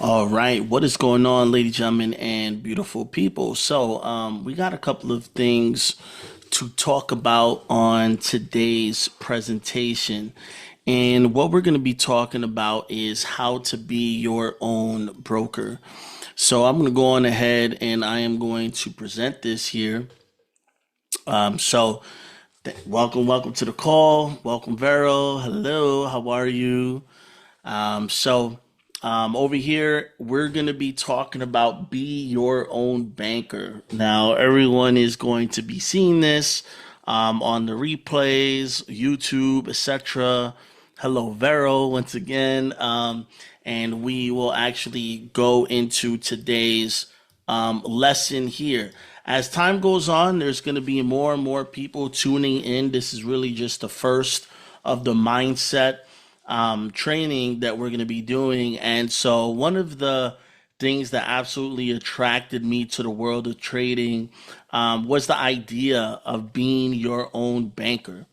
All right, what is going on, ladies, gentlemen, and beautiful people? We got a couple of things to talk about on today's presentation. And what we're going to be talking about is how to be your own broker. So, I'm going to go on ahead and I am going to present this here. Um, so, welcome to the call. Welcome, Vero. Hello, how are you? Um, so, Over here, we're going to be talking about be your own banker. Now, everyone is going to be seeing this on the replays, YouTube, etc. Hello, Vero, once again. And we will actually go into today's lesson here. As time goes on, there's going to be more and more people tuning in. This is really just the first of the mindset training that we're going to be doing. And so, one of the things that absolutely attracted me to the world of trading was the idea of being your own banker.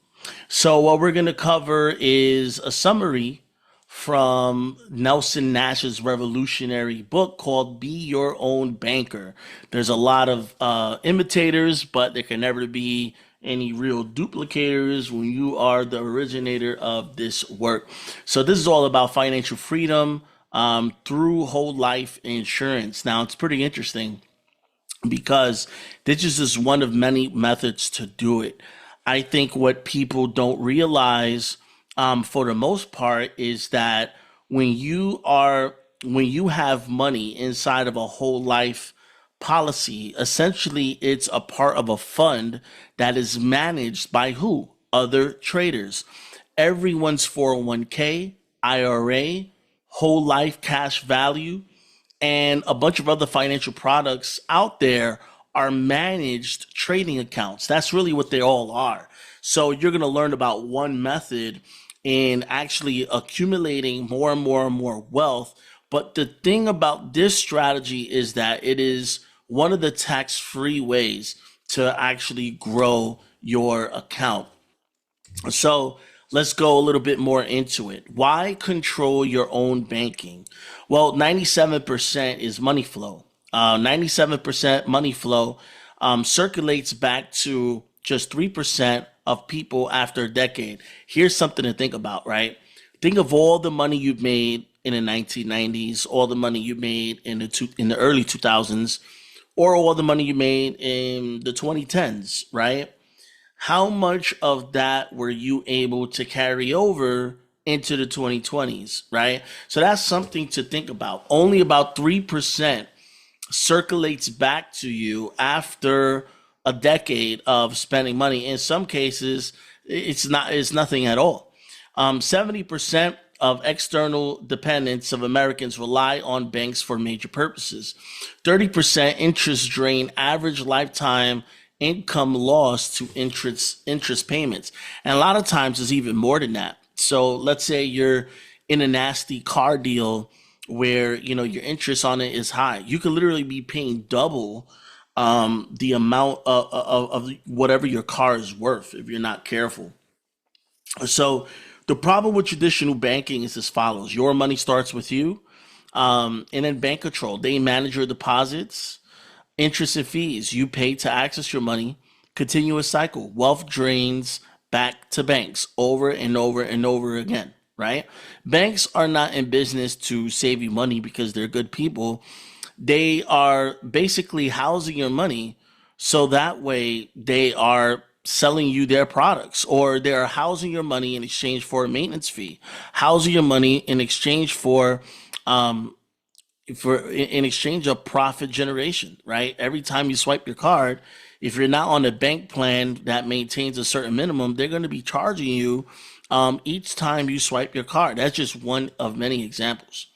So, what we're going to cover is a summary from Nelson Nash's revolutionary book called Be Your Own Banker. There's a lot of imitators, but there can never be any real duplicators when you are the originator of this work. So, this is all about financial freedom through whole life insurance. Now, it's pretty interesting because this is just one of many methods to do it. I think what people don't realize, for the most part, is that when you are when you have money inside of a whole life policy, essentially it's a part of a fund that is managed by who? Other traders. Everyone's 401k, IRA, whole life cash value, and a bunch of other financial products out there are managed trading accounts. That's really what they all are. So you're going to learn about one method in actually accumulating more and more and more wealth. But the thing about this strategy is that it is one of the tax-free ways to actually grow your account. So let's go a little bit more into it. Why control your own banking? Well, 97% is money flow. 97% money flow circulates back to just 3% of people after a decade. Here's something to think about, right? Think of all the money you've made in the 1990s, all the money you made in the early 2000s, or all the money you made in the 2010s, right? How much of that were you able to carry over into the 2020s, right? So that's something to think about. Only about 3% circulates back to you after a decade of spending money. In some cases, it's nothing at all. 70% of external dependents of Americans rely on banks for major purposes. 30% interest drain average lifetime income loss to interest payments. And a lot of times it's even more than that. So let's say you're in a nasty car deal where your interest on it is high. You could literally be paying double the amount of whatever your car is worth if you're not careful. So the problem with traditional banking is as follows. Your money starts with you, and then bank control. They manage your deposits, interest and fees. You pay to access your money. Continuous cycle. Wealth drains back to banks over and over and over again, right? Banks are not in business to save you money because they're good people. They are basically housing your money so that way they are selling you their products, or they're housing your money in exchange for a maintenance fee, housing your money in exchange um, in exchange of profit generation, right? Every time you swipe your card, if you're not on a bank plan that maintains a certain minimum, they're going to be charging you each time you swipe your card. That's just one of many examples.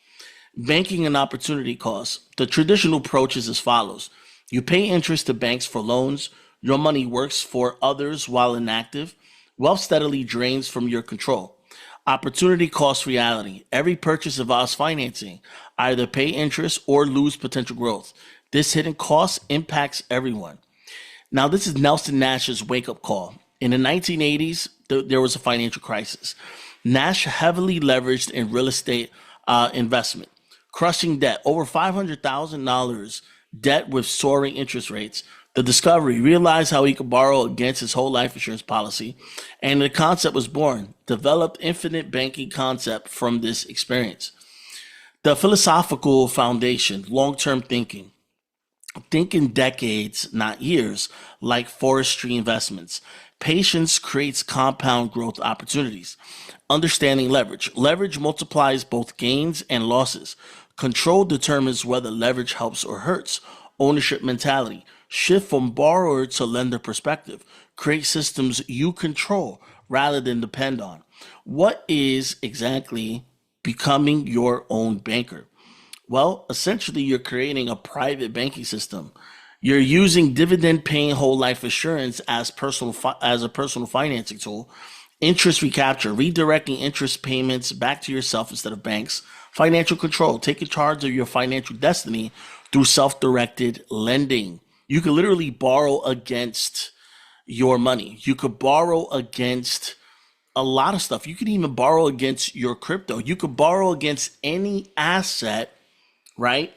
Banking and opportunity costs. The traditional approach is as follows. You pay interest to banks for loans. Your money works for others while inactive. Wealth steadily drains from your control. Opportunity cost reality. Every purchase involves financing. Either pay interest or lose potential growth. This hidden cost impacts everyone. Now, this is Nelson Nash's wake-up call. In the 1980s, there was a financial crisis. Nash heavily leveraged in real estate investment. crushing debt, over $500,000 debt with soaring interest rates. The discovery realized how he could borrow against his whole life insurance policy, and the concept was born. Developed infinite banking concept from this experience. The philosophical foundation, long-term thinking. Think in decades, not years, like forestry investments. Patience creates compound growth opportunities. Understanding leverage. Leverage multiplies both gains and losses. Control determines whether leverage helps or hurts. Ownership mentality. Shift from borrower to lender perspective. Create systems you control rather than depend on. What is exactly becoming your own banker? Well, essentially, you're creating a private banking system. You're using dividend-paying whole life assurance as as a personal financing tool. Interest recapture, redirecting interest payments back to yourself instead of banks. Financial control, taking charge of your financial destiny through self-directed lending. You could literally borrow against your money. You could borrow against a lot of stuff. You could even borrow against your crypto. You could borrow against any asset, right?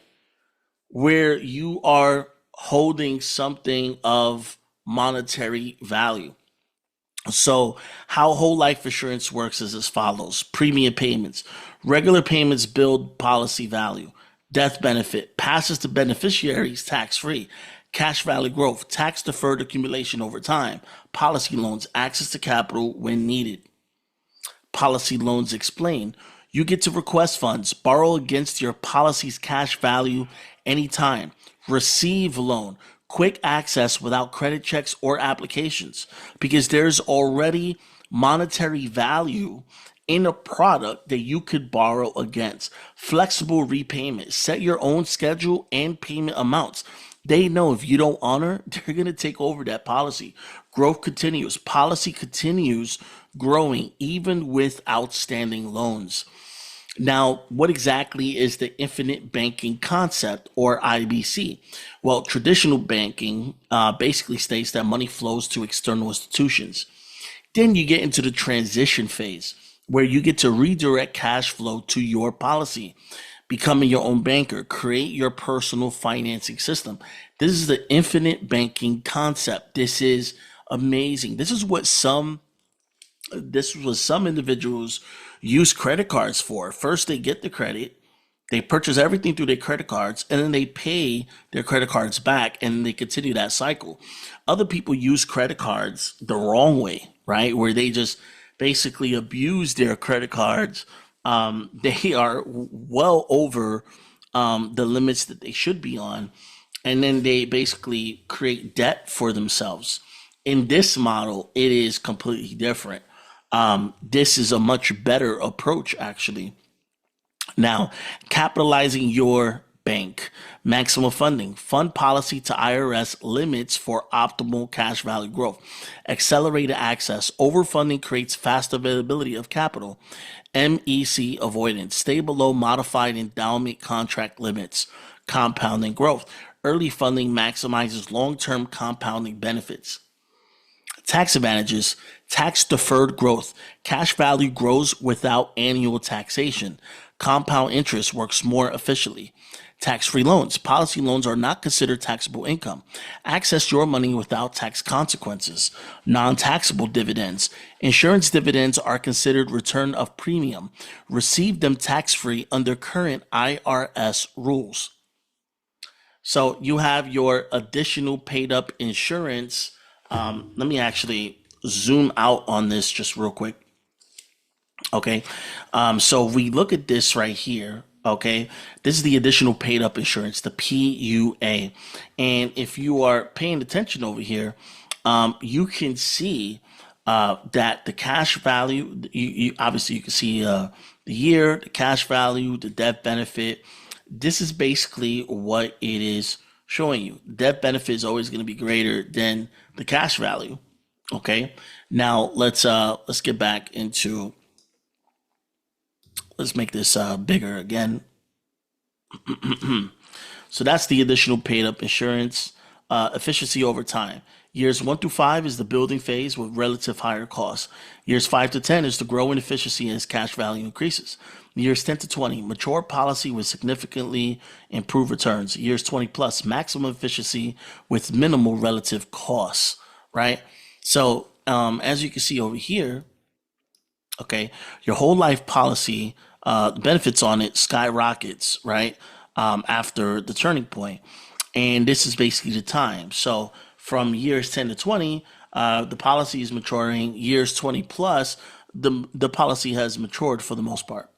Where you are holding something of monetary value. So, how whole life insurance works is as follows: premium payments, regular payments build policy value, death benefit passes to beneficiaries tax free, cash value growth, tax deferred accumulation over time, policy loans, access to capital when needed. Policy loans explain. You get to request funds, borrow against your policy's cash value anytime. Receive loan, quick access without credit checks or applications because there's already monetary value in a product that you could borrow against. Flexible repayment, set your own schedule and payment amounts. They know if you don't honor, they're going to take over that policy. Growth continues. Policy continues growing even with outstanding loans. Now, what exactly is the infinite banking concept, or IBC? Well, traditional banking basically states that money flows to external institutions. Then you get into the transition phase where you get to redirect cash flow to your policy, becoming your own banker, create your personal financing system. This is the infinite banking concept. This is amazing. This was some individuals use credit cards for. First, they get the credit, they purchase everything through their credit cards, and then they pay their credit cards back, and they continue that cycle. Other people use credit cards the wrong way, right? Where they just basically abuse their credit cards. They are well over the limits that they should be on, and then they basically create debt for themselves. In this model, it is completely different. This is a much better approach, actually. Now, capitalizing your bank, maximum funding, fund policy to IRS limits for optimal cash value growth, accelerated access, overfunding creates fast availability of capital, MEC avoidance, stay below modified endowment contract limits, compounding growth, early funding maximizes long-term compounding benefits. Tax advantages, tax deferred growth. Cash value grows without annual taxation. Compound interest works more efficiently. Tax-free loans. Policy loans are not considered taxable income. Access your money without tax consequences. Non-taxable dividends. Insurance dividends are considered return of premium. Receive them tax-free under current IRS rules. So you have your additional paid up insurance. Let me actually zoom out on this just real quick. Okay. So we look at this right here. Okay. This is the additional paid up insurance, the PUA. And if you are paying attention over here, you can see that the cash value, you obviously you can see the year, the cash value, the death benefit. This is basically what it is showing you. Death benefit is always going to be greater than the cash value. Okay. Now let's get back into, let's make this bigger again. So that's the additional paid up insurance. Efficiency over time. Years 1 through 5 is the building phase with relative higher costs. Years 5 to 10 is the growing efficiency as cash value increases. Years 10 to 20, mature policy with significantly improved returns. Years 20 plus, maximum efficiency with minimal relative costs, right? So, as you can see over here, okay, your whole life policy, the benefits on it skyrockets, right? After the turning point. And this is basically the time. So from years 10 to 20, the policy is maturing. Years 20 plus, the policy has matured for the most part.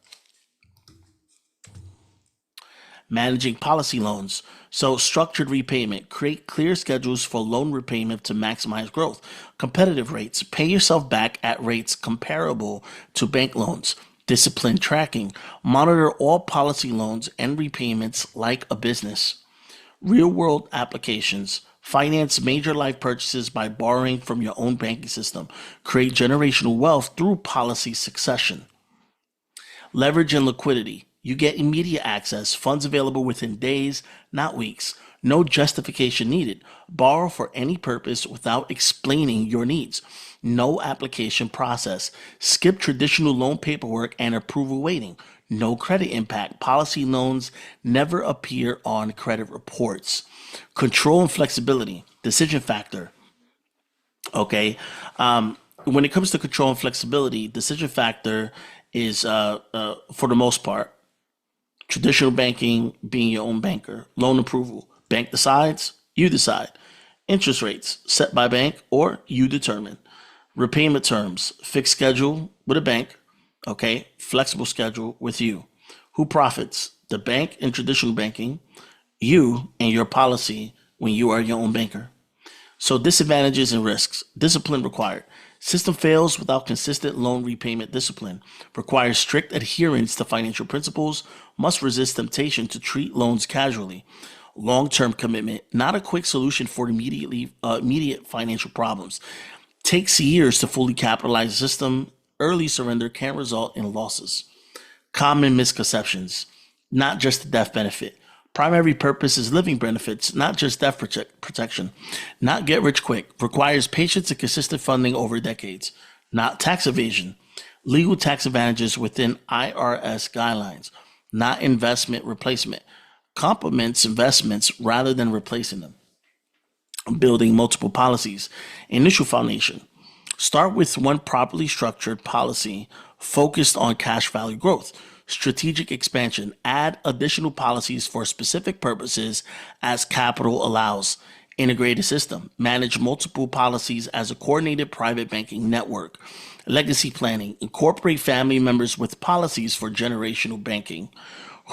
Managing policy loans. So, structured repayment. Create clear schedules for loan repayment to maximize growth. Competitive rates. Pay yourself back at rates comparable to bank loans. Disciplined tracking. Monitor all policy loans and repayments like a business. Real world applications. Finance major life purchases by borrowing from your own banking system. Create generational wealth through policy succession. Leverage and liquidity. You get immediate access, funds available within days, not weeks. No justification needed. Borrow for any purpose without explaining your needs. No application process. Skip traditional loan paperwork and approval waiting. No credit impact. Policy loans never appear on credit reports. Control and flexibility. Decision factor. Okay. When it comes to control and flexibility, decision factor is, for the most part, traditional banking, being your own banker. Loan approval. Bank decides, you decide. Interest rates set by bank or you determine. Repayment terms, fixed schedule with a bank, okay? Flexible schedule with you. Who profits? The bank in traditional banking, you and your policy when you are your own banker. So disadvantages and risks. Discipline required. System fails without consistent loan repayment discipline. Requires strict adherence to financial principles. Must resist temptation to treat loans casually. Long-term commitment, not a quick solution for immediate financial problems. Takes years to fully capitalize the system. Early surrender can result in losses. Common misconceptions, not just the death benefit. Primary purpose is living benefits, not just death protection. Not get rich quick. Requires patience and consistent funding over decades. Not tax evasion. Legal tax advantages within IRS guidelines. Not investment replacement. Complements investments rather than replacing them. Building multiple policies. Initial foundation. Start with one properly structured policy focused on cash value growth. Strategic expansion. Add additional policies for specific purposes as capital allows. Integrated system. Manage multiple policies as a coordinated private banking network. Legacy planning. Incorporate family members with policies for generational banking.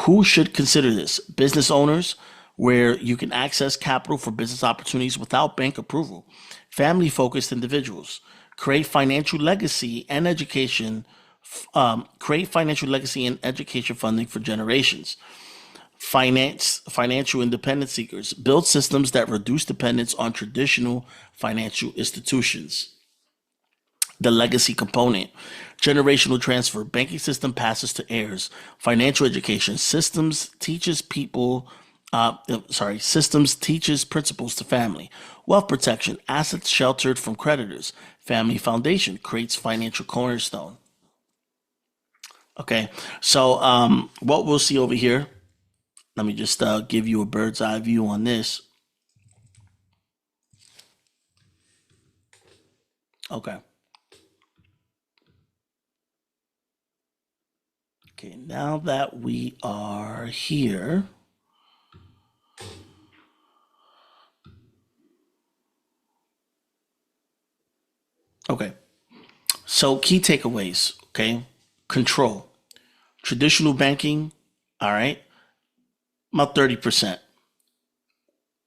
Who should consider this? Business owners, where you can access capital for business opportunities without bank approval. Family-focused individuals. Create financial legacy and education funding for generations. Financial independence seekers. Build systems that reduce dependence on traditional financial institutions. The legacy component. Generational transfer. Banking system passes to heirs. Financial education. Systems teaches principles to family. Wealth protection. Assets sheltered from creditors. Family foundation creates financial cornerstone. Okay, so what we'll see over here, let me just give you a bird's eye view on this. Okay. Okay, now that we are here, okay, so key takeaways, okay, control. Traditional banking, all right, about 30%.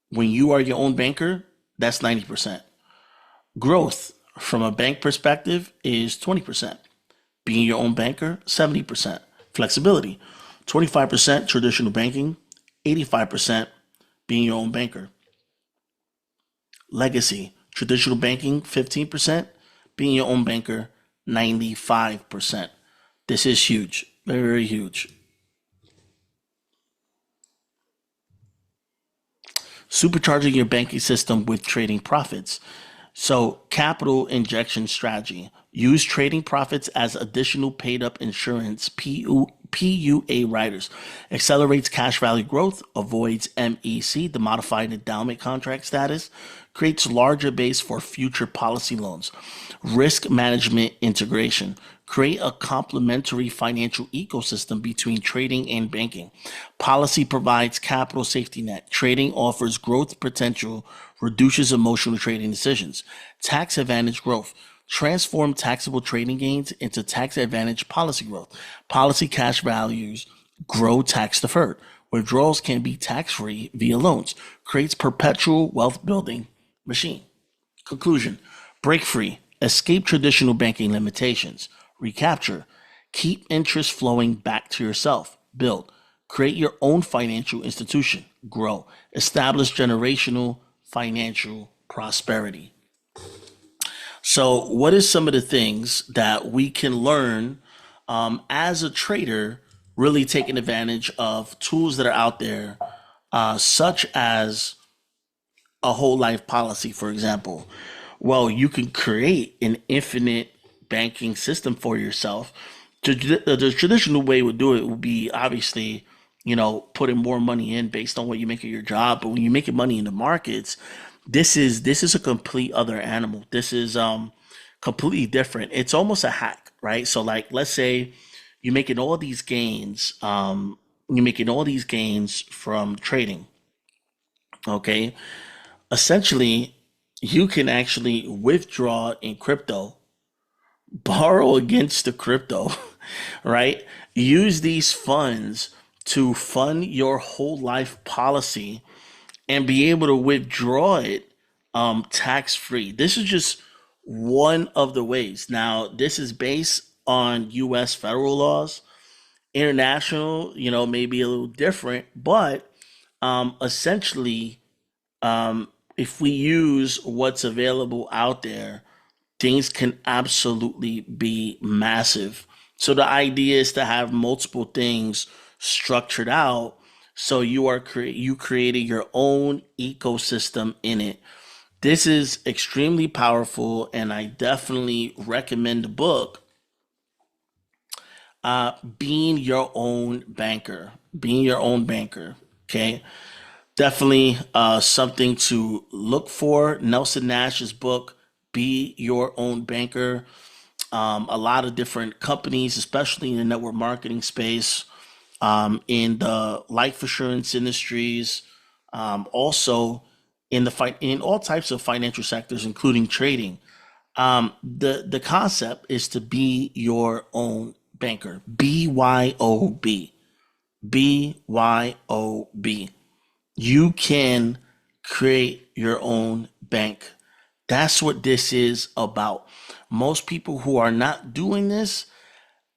When you are your own banker, that's 90%. Growth from a bank perspective is 20%. Being your own banker, 70%. Flexibility, 25% traditional banking, 85% being your own banker. Legacy, traditional banking, 15%. Being your own banker, 95%. This is huge, very, very huge. Supercharging your banking system with trading profits. So, capital injection strategy. Use trading profits as additional paid up insurance, PUA riders. Accelerates cash value growth, avoids MEC, the modified endowment contract status, creates larger base for future policy loans. Risk management integration. Create a complementary financial ecosystem between trading and banking. Policy provides capital safety net. Trading offers growth potential, reduces emotional trading decisions. Tax advantage growth. Transform taxable trading gains into tax advantage policy growth. Policy cash values grow tax deferred. Withdrawals can be tax free via loans. Creates perpetual wealth building machine. Conclusion. Break free. Escape traditional banking limitations. Recapture. Keep interest flowing back to yourself. Build. Create your own financial institution. Grow. Establish generational financial prosperity. So, what is some of the things that we can learn as a trader, really taking advantage of tools that are out there, such as a whole life policy, for example? Well, you can create an infinite banking system for yourself. The traditional way would do it would be obviously, putting more money in based on what you make at your job. But when you're making money in the markets, this is a complete other animal. This is completely different. It's almost a hack, right? So like, let's say you're making all these gains, from trading. Okay, essentially you can actually withdraw in crypto, borrow against the crypto, right? Use these funds to fund your whole life policy and be able to withdraw it tax free. This is just one of the ways. Now, this is based on US federal laws. International, may be a little different, but essentially, if we use what's available out there, things can absolutely be massive. So the idea is to have multiple things structured out, so you created your own ecosystem in it. This is extremely powerful, and I definitely recommend the book, Being Your Own Banker. Being Your Own Banker. Okay. Definitely something to look for. Nelson Nash's book, Be Your Own Banker. A lot of different companies, especially in the network marketing space, in the life assurance industries, also in all types of financial sectors, including trading. The concept is to be your own banker. BYOB. BYOB. You can create your own bank. That's what this is about. Most people who are not doing this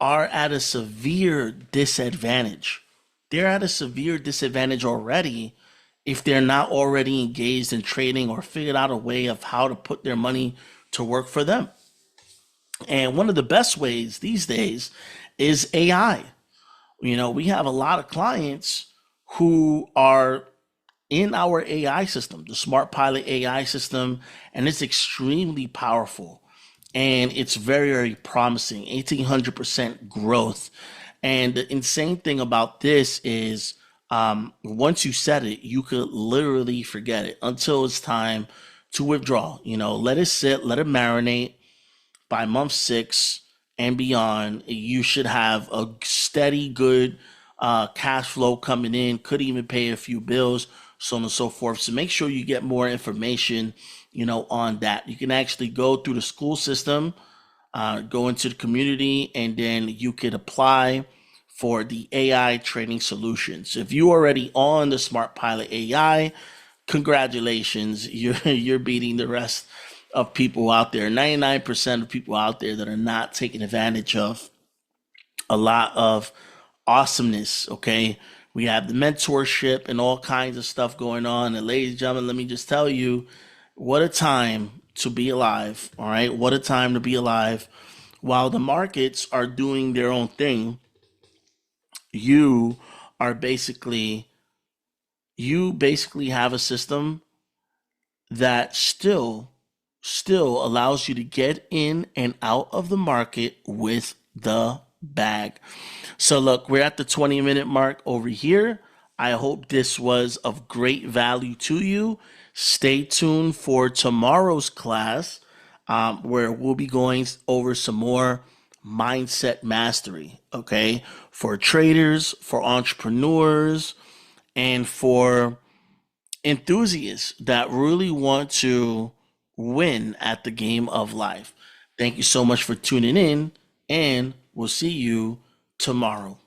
are at a severe disadvantage. They're at a severe disadvantage already if they're not already engaged in trading or figured out a way of how to put their money to work for them. And one of the best ways these days is AI. We have a lot of clients who are in our AI system, the Smart Pilot AI system, and it's extremely powerful and it's very, very promising. 1,800% growth. And the insane thing about this is, once you set it, you could literally forget it until it's time to withdraw. Let it sit, let it marinate. By month 6 and beyond, you should have a steady, good cash flow coming in, could even pay a few bills, so on and so forth. So make sure you get more information, on that. You can actually go through the school system, go into the community, and then you could apply for the AI training solutions. If you already on the Smart Pilot AI, congratulations, you're beating the rest of people out there. 99% of people out there that are not taking advantage of a lot of awesomeness. Okay, we have the mentorship and all kinds of stuff going on. And ladies and gentlemen, let me just tell you, what a time to be alive. All right, what a time to be alive. While the markets are doing their own thing, you are basically you basically have a system that still still allows you to get in and out of the market with the bag. So, look, we're at the 20-minute mark over here. I hope this was of great value to you. Stay tuned for tomorrow's class, where we'll be going over some more mindset mastery, okay? For traders, for entrepreneurs, and for enthusiasts that really want to win at the game of life. Thank you so much for tuning in, and we'll see you tomorrow.